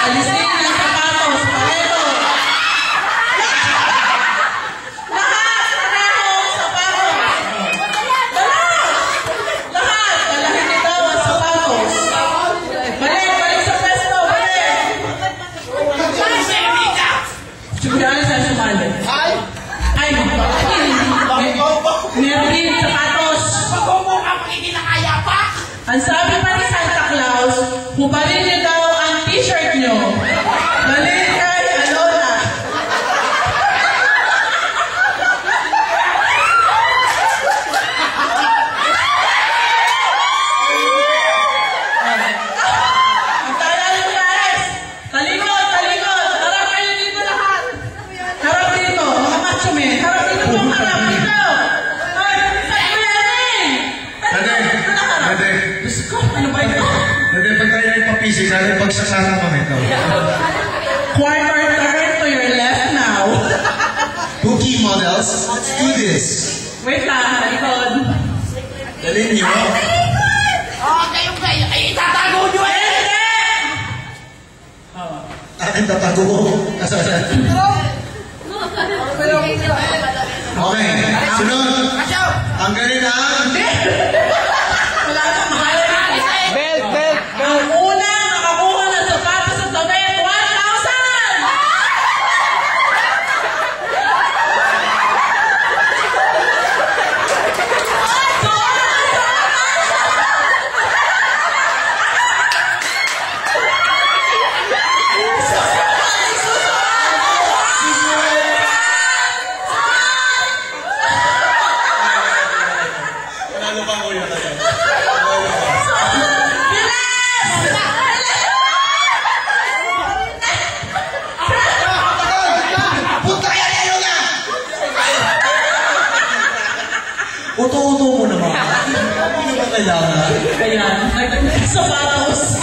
Alisin ang sapatos. Pareho. Lahat. Pareho. Sapatos. Lahat. Dalahin nito ang sapatos. Balik sa pwesto. Balik. Sigurado sa sumali. Ay, Nervin, sapatos. Ang sabi pa ni Santa Claus, hubarin niyo daw ang t-shirt niyo. Balik kay Alona. Ang tala ng guys. Talikod. Harap kayo dito lahat. Harap dito, mga macho men. Harap dito po, harap dito. Diyos ko, ano ba ito? Pwede pag tayo ay papisig, lalo pagsasama kami ito. Quarter turn to your left now. Bookie models, let's do this. Wait lang, likod. Dalhin niyo. Kayo. Ay, itatago nyo Akin tatago ko. Okay, sunod. Tanggalin ang... Wala na, mahal na. Belt. Ang una, makakuha ng sapatos at damit, 1,000! Uto-uto mo naman. Hindi naman kailangan. Ayan, sapatos.